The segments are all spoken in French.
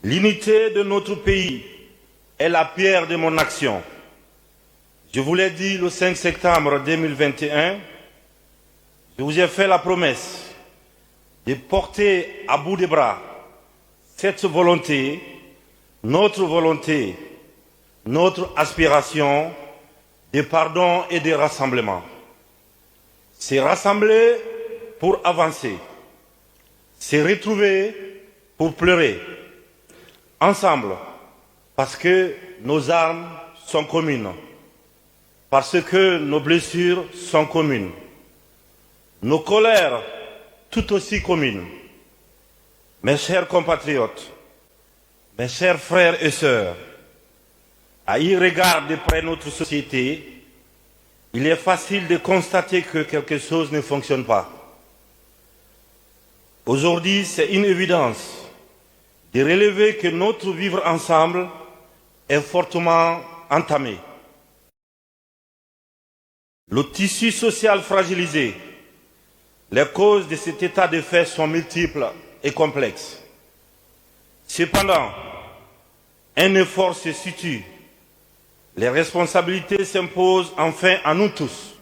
L'unité de notre pays est la pierre de mon action. Je vous l'ai dit le 5 septembre 2021, je vous ai fait la promesse de porter à bout des bras cette volonté, notre aspiration de pardon et de rassemblement. C'est rassembler pour avancer, c'est retrouver pour pleurer, ensemble, parce que nos armes sont communes, parce que nos blessures sont communes, nos colères tout aussi communes. Mes chers compatriotes, mes chers frères et sœurs, à y regarder de près notre société, il est facile de constater que quelque chose ne fonctionne pas. Aujourd'hui, c'est une évidence de relever que notre vivre ensemble est fortement entamé. Le tissu social fragilisé, les causes de cet état de fait sont multiples et complexes. Cependant, un effort se situe. Les responsabilités s'imposent enfin à nous tous.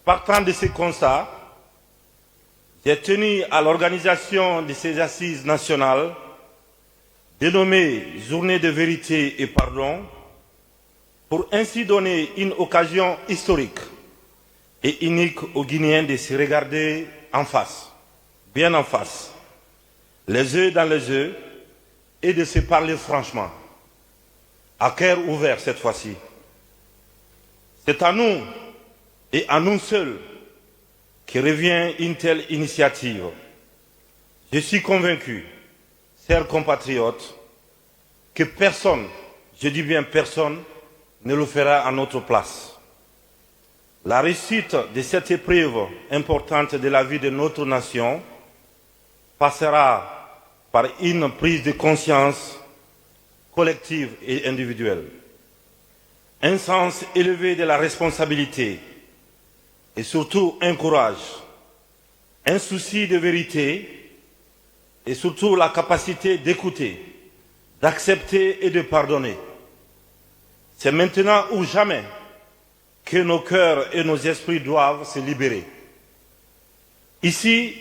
Partant de ce constat, j'ai tenu à l'organisation de ces assises nationales, dénommées Journée de vérité et pardon, pour ainsi donner une occasion historique et unique aux Guinéens de se regarder en face, bien en face, les yeux dans les yeux, et de se parler franchement, à cœur ouvert cette fois-ci. C'est à nous et à nous seuls que revient une telle initiative. Je suis convaincu, chers compatriotes, que personne, je dis bien personne, ne le fera à notre place. La réussite de cette épreuve importante de la vie de notre nation passera par une prise de conscience collective et individuelle, un sens élevé de la responsabilité et surtout un courage, un souci de vérité et surtout la capacité d'écouter, d'accepter et de pardonner. C'est maintenant ou jamais que nos cœurs et nos esprits doivent se libérer. Ici,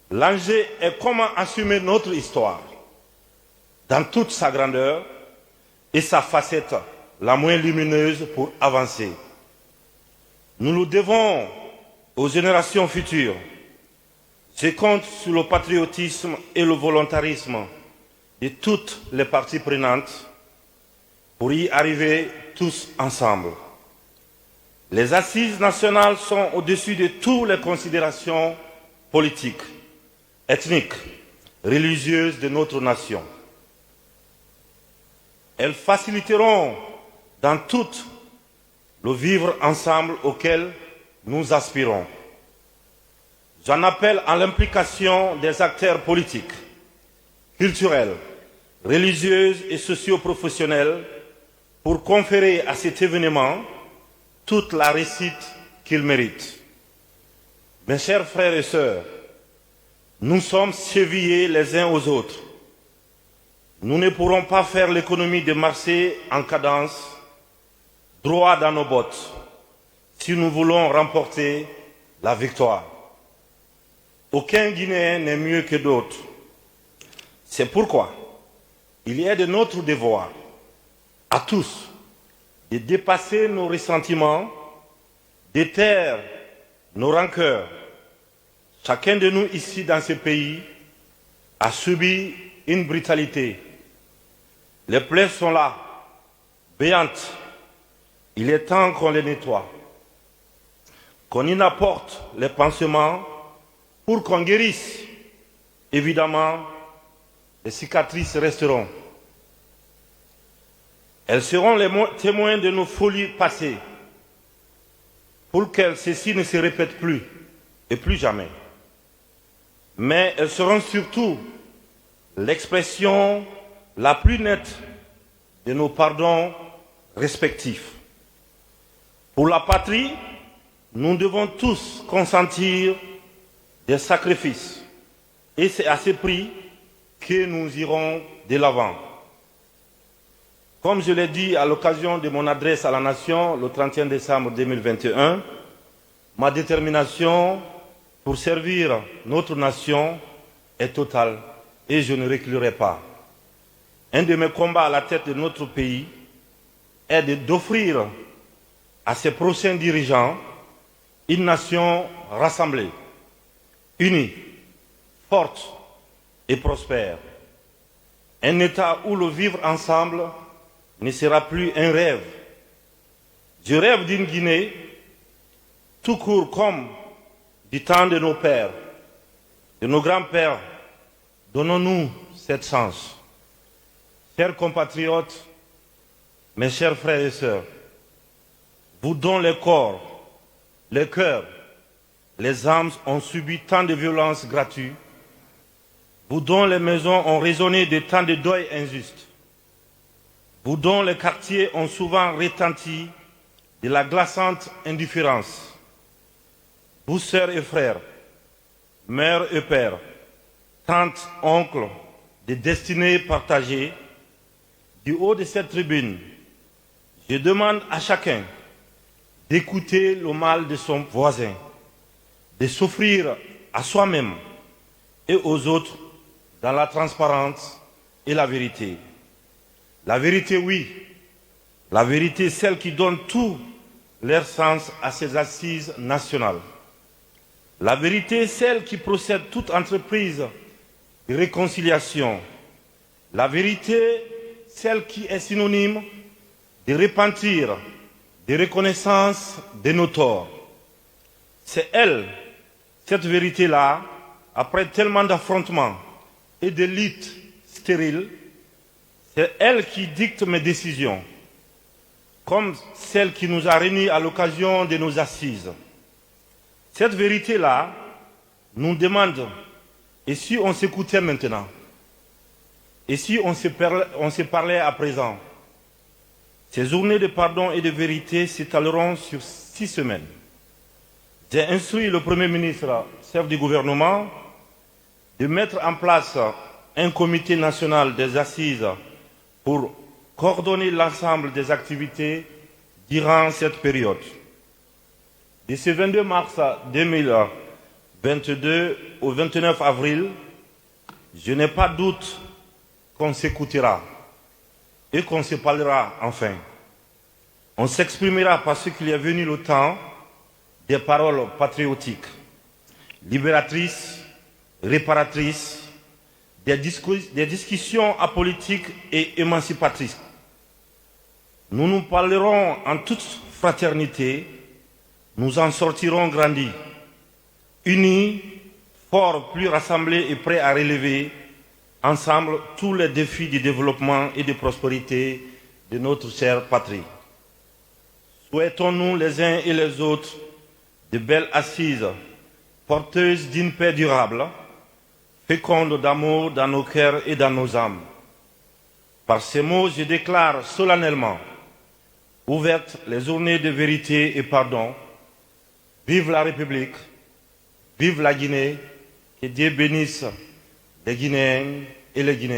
l'enjeu est comment assumer notre histoire dans toute sa grandeur et sa facette la moins lumineuse pour avancer. Nous le devons aux générations futures. Je compte sur le patriotisme et le volontarisme de toutes les parties prenantes pour y arriver tous ensemble. Les assises nationales sont au-dessus de toutes les considérations politiques, ethniques, religieuses de notre nation. Elles faciliteront dans tout le vivre ensemble auquel nous aspirons. J'en appelle à l'implication des acteurs politiques, culturels, religieux et socio-professionnels pour conférer à cet événement toute la réussite qu'il mérite. Mes chers frères et sœurs, nous sommes chevillés les uns aux autres. Nous ne pourrons pas faire l'économie de marcher en cadence, droit dans nos bottes, si nous voulons remporter la victoire. Aucun Guinéen n'est mieux que d'autres. C'est pourquoi il est de notre devoir, à tous, de dépasser nos ressentiments, de taire nos rancœurs. Chacun de nous ici dans ce pays a subi une brutalité. Les plaies sont là, béantes. Il est temps qu'on les nettoie, qu'on y apporte les pansements pour qu'on guérisse. Évidemment, les cicatrices resteront. Elles seront les témoins de nos folies passées, pour que ceci ne se répète plus, et plus jamais. Mais elles seront surtout l'expression la plus nette de nos pardons respectifs. Pour la patrie, nous devons tous consentir des sacrifices. Et c'est à ce prix que nous irons de l'avant. Comme je l'ai dit à l'occasion de mon adresse à la Nation le 31 décembre 2021, ma détermination pour servir notre nation est totale et je ne reculerai pas. Un de mes combats à la tête de notre pays est d'offrir à ses prochains dirigeants une nation rassemblée, unie, forte et prospère. Un État où le vivre ensemble ne sera plus un rêve. Je rêve d'une Guinée tout court comme du temps de nos pères, de nos grands-pères. Donnons-nous cette chance. Chers compatriotes, mes chers frères et sœurs, vous dont les corps, les cœurs, les âmes ont subi tant de violences gratuites, vous dont les maisons ont résonné de tant de deuils injustes, vous dont les quartiers ont souvent retenti de la glaçante indifférence, vous sœurs et frères, mères et pères, tantes, oncles, de destinées partagées, du haut de cette tribune, je demande à chacun d'écouter le mal de son voisin, de s'offrir à soi-même et aux autres dans la transparence et la vérité. La vérité, oui, la vérité, celle qui donne tout leur sens à ces assises nationales. La vérité, celle qui procède toute entreprise de réconciliation. La vérité, celle qui est synonyme de repentir, de reconnaissance de nos torts. C'est elle, cette vérité-là, après tellement d'affrontements et de luttes stériles, c'est elle qui dicte mes décisions, comme celle qui nous a réunis à l'occasion de nos assises. Cette vérité-là nous demande, et si on s'écoutait maintenant, et si on se parlait à présent, ces journées de pardon et de vérité s'étaleront sur 6 semaines. J'ai instruit le Premier ministre, chef du gouvernement, de mettre en place un comité national des assises pour coordonner l'ensemble des activités durant cette période. De ce 22 mars 2022 au 29 avril, je n'ai pas de doute qu'on s'écoutera et qu'on se parlera enfin. On s'exprimera parce qu'il est venu le temps des paroles patriotiques, libératrices, réparatrices, des discussions apolitiques et émancipatrices. Nous nous parlerons en toute fraternité, nous en sortirons grandis, unis, forts, plus rassemblés et prêts à relever ensemble tous les défis du développement et de prospérité de notre chère patrie. Souhaitons-nous les uns et les autres de belles assises porteuses d'une paix durable, féconde d'amour dans nos cœurs et dans nos âmes. Par ces mots, je déclare solennellement ouvertes les journées de vérité et pardon. Vive la République, vive la Guinée, que Dieu bénisse les Guinéens et les Guinéens.